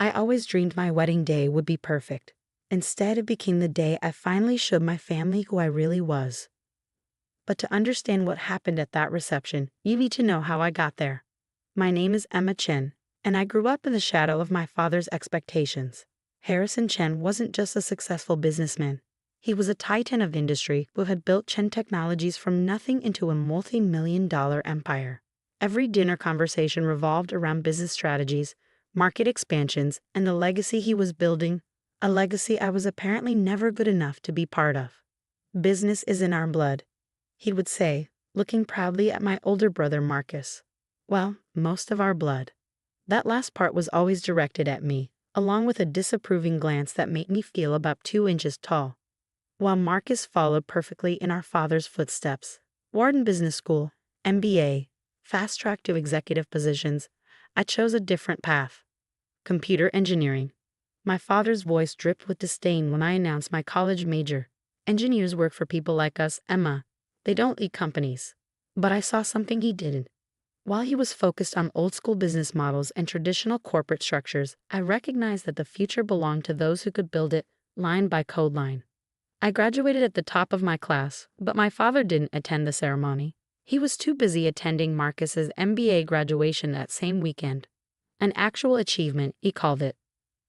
I always dreamed my wedding day would be perfect. Instead, it became the day I finally showed my family who I really was. But to understand what happened at that reception, you need to know how I got there. My name is Emma Chen, and I grew up in the shadow of my father's expectations. Harrison Chen wasn't just a successful businessman. He was a titan of industry who had built Chen Technologies from nothing into a multi-million-dollar empire. Every dinner conversation revolved around business strategies, market expansions, and the legacy he was building, a legacy I was apparently never good enough to be part of. Business is in our blood, he would say, looking proudly at my older brother Marcus. Well, most of our blood. That last part was always directed at me, along with a disapproving glance that made me feel about 2 inches tall. While Marcus followed perfectly in our father's footsteps, Wharton Business School, MBA, fast track to executive positions, I chose a different path. Computer engineering. My father's voice dripped with disdain when I announced my college major. Engineers work for people like us, Emma. They don't lead companies. But I saw something he didn't. While he was focused on old-school business models and traditional corporate structures, I recognized that the future belonged to those who could build it, line by code line. I graduated at the top of my class, but my father didn't attend the ceremony. He was too busy attending Marcus's MBA graduation that same weekend. An actual achievement, he called it.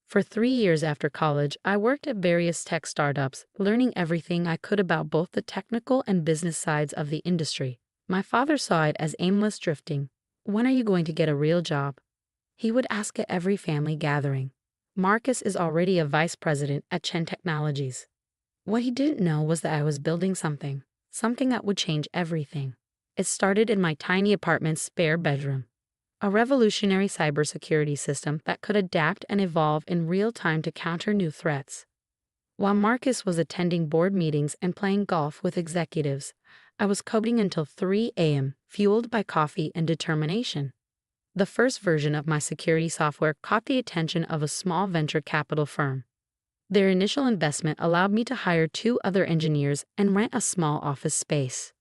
For 3 years after college, I worked at various tech startups, learning everything I could about both the technical and business sides of the industry. My father saw it as aimless drifting. When are you going to get a real job? He would ask at every family gathering. Marcus is already a vice president at Chen Technologies. What he didn't know was that I was building something that would change everything. It started in my tiny apartment's spare bedroom. A revolutionary cybersecurity system that could adapt and evolve in real time to counter new threats. While Marcus was attending board meetings and playing golf with executives, I was coding until 3 a.m., fueled by coffee and determination. The first version of my security software caught the attention of a small venture capital firm. Their initial investment allowed me to hire 2 other engineers and rent a small office space.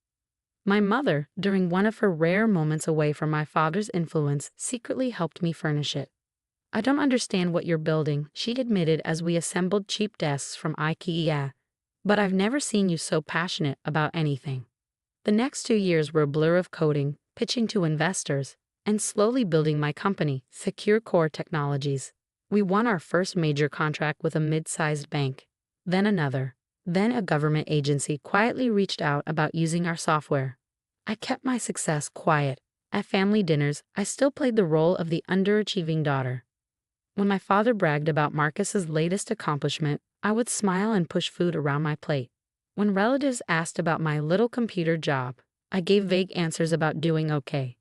My mother, during one of her rare moments away from my father's influence, secretly helped me furnish it. I don't understand what you're building, she admitted as we assembled cheap desks from IKEA, but I've never seen you so passionate about anything. The next 2 years were a blur of coding, pitching to investors, and slowly building my company, Secure Core Technologies. We won our first major contract with a mid-sized bank, then another. Then a government agency quietly reached out about using our software. I kept my success quiet. At family dinners, I still played the role of the underachieving daughter. When my father bragged about Marcus's latest accomplishment, I would smile and push food around my plate. When relatives asked about my little computer job, I gave vague answers about doing okay.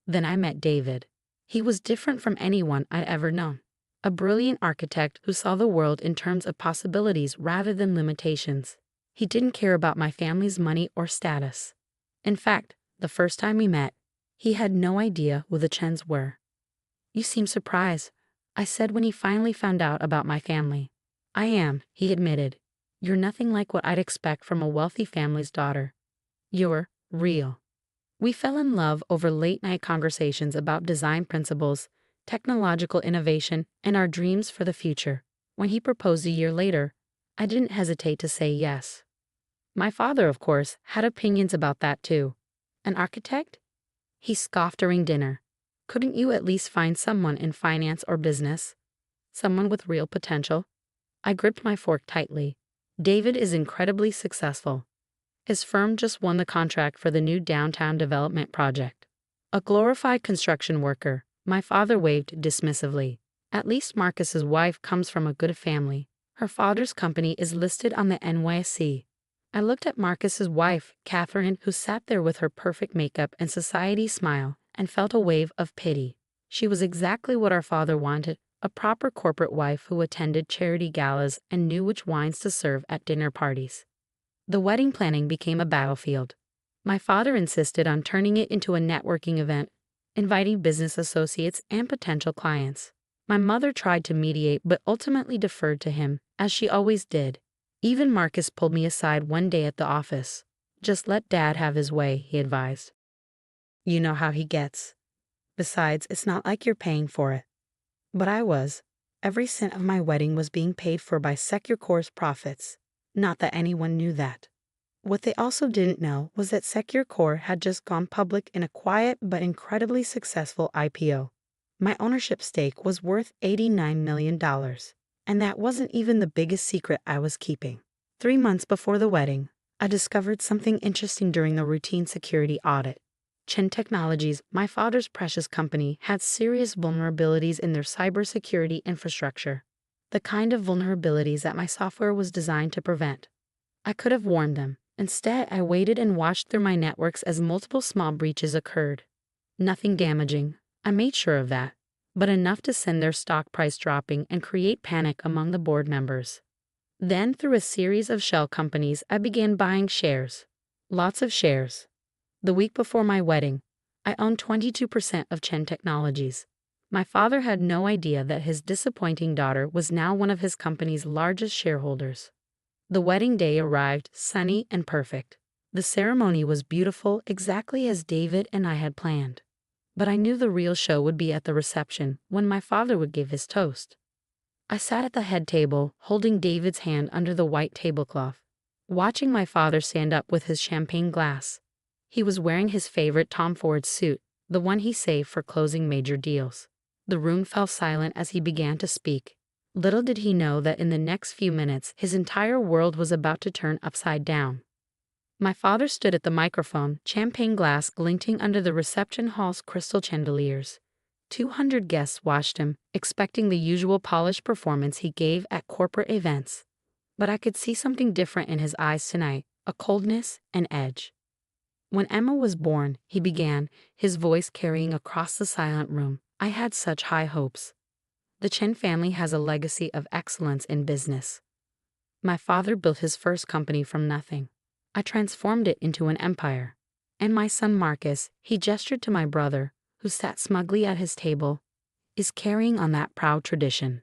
Then I met David. He was different from anyone I'd ever known. A brilliant architect who saw the world in terms of possibilities rather than limitations. He didn't care about my family's money or status. In fact, the first time we met, he had no idea who the Chens were. "You seem surprised," I said when he finally found out about my family. "I am," he admitted. "You're nothing like what I'd expect from a wealthy family's daughter. You're real." We fell in love over late-night conversations about design principles, technological innovation, and our dreams for the future. When he proposed a year later, I didn't hesitate to say yes. My father, of course, had opinions about that too. An architect? He scoffed during dinner. Couldn't you at least find someone in finance or business? Someone with real potential? I gripped my fork tightly. David is incredibly successful. His firm just won the contract for the new downtown development project. A glorified construction worker. My father waved dismissively. At least Marcus's wife comes from a good family. Her father's company is listed on the NYSE. I looked at Marcus's wife, Catherine, who sat there with her perfect makeup and society smile, and felt a wave of pity. She was exactly what our father wanted, a proper corporate wife who attended charity galas and knew which wines to serve at dinner parties. The wedding planning became a battlefield. My father insisted on turning it into a networking event, inviting business associates and potential clients. My mother tried to mediate but ultimately deferred to him, as she always did. Even Marcus pulled me aside one day at the office. "Just let Dad have his way," he advised. "You know how he gets. Besides, it's not like you're paying for it." But I was. Every cent of my wedding was being paid for by Secure's profits. Not that anyone knew that. What they also didn't know was that Secure had just gone public in a quiet but incredibly successful IPO. My ownership stake was worth $89 million, and that wasn't even the biggest secret I was keeping. 3 months before the wedding, I discovered something interesting during the routine security audit. Chen Technologies, my father's precious company, had serious vulnerabilities in their cybersecurity infrastructure, the kind of vulnerabilities that my software was designed to prevent. I could have warned them. Instead, I waited and watched through my networks as multiple small breaches occurred. Nothing damaging, I made sure of that, but enough to send their stock price dropping and create panic among the board members. Then, through a series of shell companies, I began buying shares. Lots of shares. The week before my wedding, I owned 22% of Chen Technologies. My father had no idea that his disappointing daughter was now one of his company's largest shareholders. The wedding day arrived sunny and perfect. The ceremony was beautiful, exactly as David and I had planned. But I knew the real show would be at the reception, when my father would give his toast. I sat at the head table, holding David's hand under the white tablecloth, watching my father stand up with his champagne glass. He was wearing his favorite Tom Ford suit, the one he saved for closing major deals. The room fell silent as he began to speak. Little did he know that in the next few minutes his entire world was about to turn upside down. My father stood at the microphone, champagne glass glinting under the reception hall's crystal chandeliers. 200 guests watched him, expecting the usual polished performance he gave at corporate events. But I could see something different in his eyes tonight, a coldness, an edge. When Emma was born, he began, his voice carrying across the silent room. I had such high hopes. The Chen family has a legacy of excellence in business. My father built his first company from nothing. I transformed it into an empire. And my son Marcus, he gestured to my brother, who sat smugly at his table, is carrying on that proud tradition.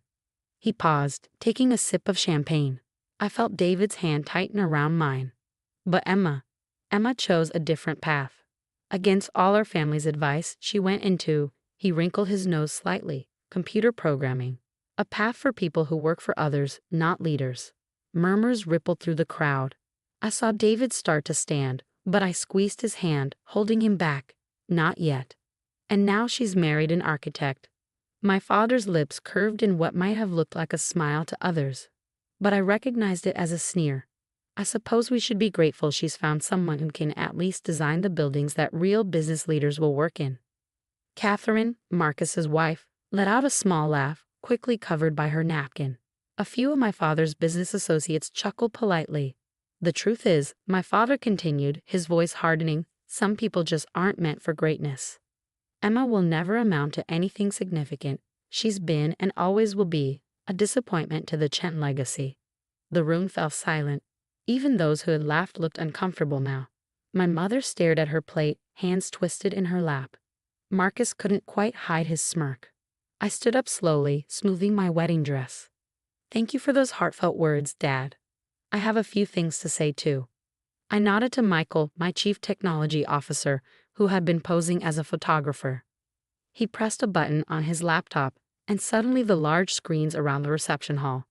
He paused, taking a sip of champagne. I felt David's hand tighten around mine. But Emma chose a different path. Against all our family's advice, she went into, he wrinkled his nose slightly, computer programming. A path for people who work for others, not leaders. Murmurs rippled through the crowd. I saw David start to stand, but I squeezed his hand, holding him back. Not yet. And now she's married an architect. My father's lips curved in what might have looked like a smile to others. But I recognized it as a sneer. I suppose we should be grateful she's found someone who can at least design the buildings that real business leaders will work in. Catherine, Marcus's wife, let out a small laugh, quickly covered by her napkin. A few of my father's business associates chuckled politely. The truth is, my father continued, his voice hardening, some people just aren't meant for greatness. Emma will never amount to anything significant. She's been, and always will be, a disappointment to the Chen legacy. The room fell silent. Even those who had laughed looked uncomfortable now. My mother stared at her plate, hands twisted in her lap. Marcus couldn't quite hide his smirk. I stood up slowly, smoothing my wedding dress. Thank you for those heartfelt words, Dad. I have a few things to say too. I nodded to Michael, my chief technology officer, who had been posing as a photographer. He pressed a button on his laptop, and suddenly the large screens around the reception hall,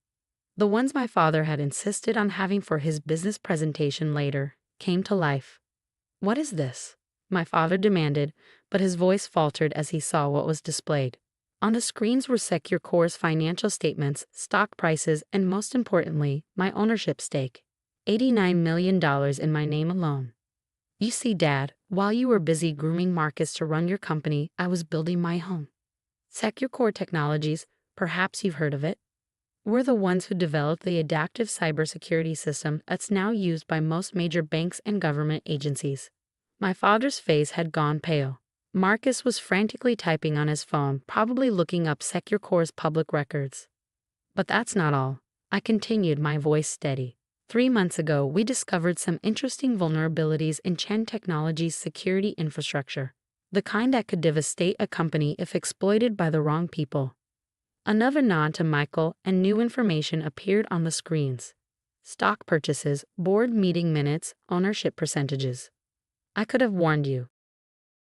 the ones my father had insisted on having for his business presentation later, came to life. What is this? My father demanded, but his voice faltered as he saw what was displayed. On the screens were Secure's financial statements, stock prices, and most importantly, my ownership stake. $89 million in my name alone. You see, Dad, while you were busy grooming Marcus to run your company, I was building my home. Secure Technologies, perhaps you've heard of it. We're the ones who developed the adaptive cybersecurity system that's now used by most major banks and government agencies. My father's face had gone pale. Marcus was frantically typing on his phone, probably looking up Secure's public records. But that's not all. I continued, my voice steady. 3 months ago, we discovered some interesting vulnerabilities in Chen Technologies' security infrastructure, the kind that could devastate a company if exploited by the wrong people. Another nod to Michael, and new information appeared on the screens. Stock purchases, board meeting minutes, ownership percentages. I could have warned you,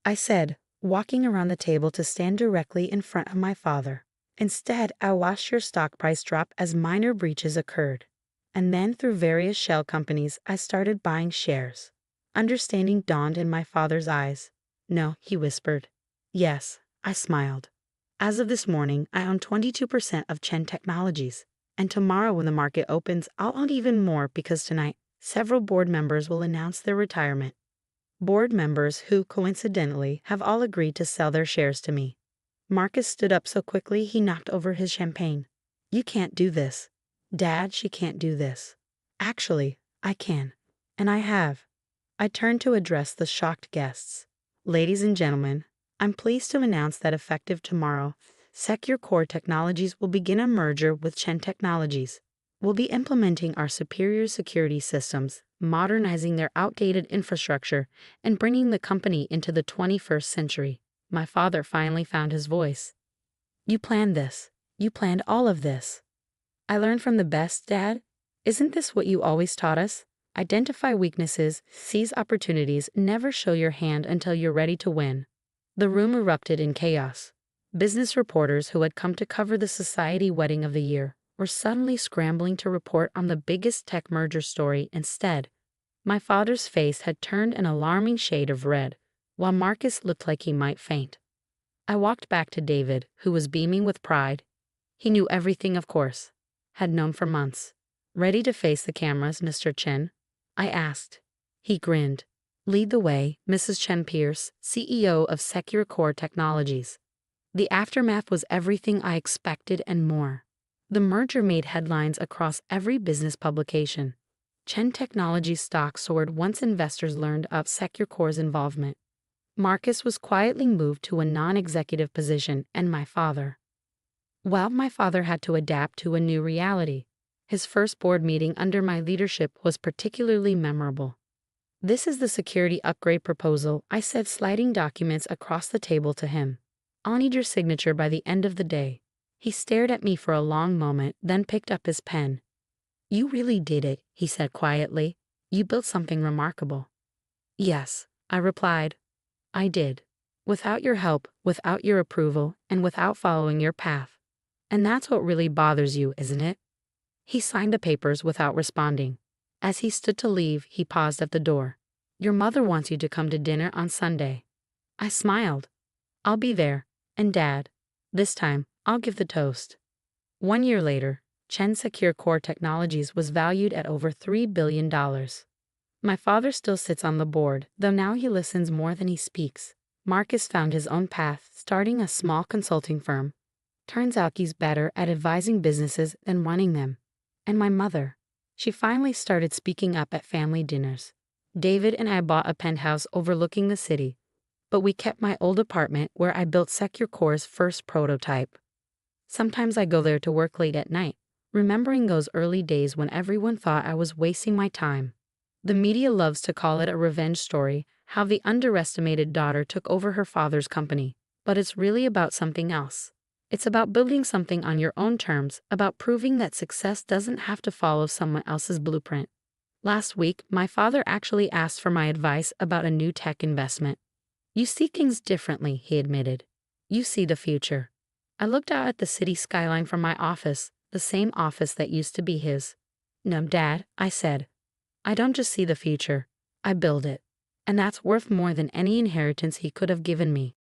I said, walking around the table to stand directly in front of my father. Instead, I watched your stock price drop as minor breaches occurred. And then, through various shell companies, I started buying shares. Understanding dawned in my father's eyes. No, he whispered. Yes, I smiled. As of this morning, I own 22% of Chen Technologies. And tomorrow when the market opens, I'll own even more because tonight, several board members will announce their retirement. Board members who, coincidentally, have all agreed to sell their shares to me. Marcus stood up so quickly he knocked over his champagne. You can't do this. Dad, she can't do this. Actually, I can. And I have. I turned to address the shocked guests. Ladies and gentlemen, I'm pleased to announce that effective tomorrow, Secure Core Technologies will begin a merger with Chen Technologies. We'll be implementing our superior security systems, modernizing their outdated infrastructure, and bringing the company into the 21st century. My father finally found his voice. You planned this. You planned all of this. I learned from the best, Dad. Isn't this what you always taught us? Identify weaknesses, seize opportunities, never show your hand until you're ready to win. The room erupted in chaos. Business reporters who had come to cover the society wedding of the year were suddenly scrambling to report on the biggest tech merger story instead. My father's face had turned an alarming shade of red, while Marcus looked like he might faint. I walked back to David, who was beaming with pride. He knew everything, of course. Had known for months. Ready to face the cameras, Mr. Chen? I asked. He grinned. Lead the way, Mrs. Chen Pierce, CEO of Secure Core Technologies. The aftermath was everything I expected and more. The merger made headlines across every business publication. Chen Technologies stock soared once investors learned of Secure Core's involvement. Marcus was quietly moved to a non-executive position, and my father had to adapt to a new reality. His first board meeting under my leadership was particularly memorable. This is the security upgrade proposal, I said, sliding documents across the table to him. I'll need your signature by the end of the day. He stared at me for a long moment, then picked up his pen. You really did it, he said quietly. You built something remarkable. Yes, I replied. I did. Without your help, without your approval, and without following your path. And that's what really bothers you, isn't it? He signed the papers without responding. As he stood to leave, he paused at the door. Your mother wants you to come to dinner on Sunday. I smiled. I'll be there. And Dad, this time, I'll give the toast. 1 year later, Chen Secure Core Technologies was valued at over $3 billion. My father still sits on the board, though now he listens more than he speaks. Marcus found his own path, starting a small consulting firm. Turns out he's better at advising businesses than running them. And my mother, she finally started speaking up at family dinners. David and I bought a penthouse overlooking the city, but we kept my old apartment where I built Secure Core's first prototype. Sometimes I go there to work late at night, remembering those early days when everyone thought I was wasting my time. The media loves to call it a revenge story, how the underestimated daughter took over her father's company, but it's really about something else. It's about building something on your own terms, about proving that success doesn't have to follow someone else's blueprint. Last week, my father actually asked for my advice about a new tech investment. You see things differently, he admitted. You see the future. I looked out at the city skyline from my office, the same office that used to be his. No, Dad, I said. I don't just see the future. I build it. And that's worth more than any inheritance he could have given me.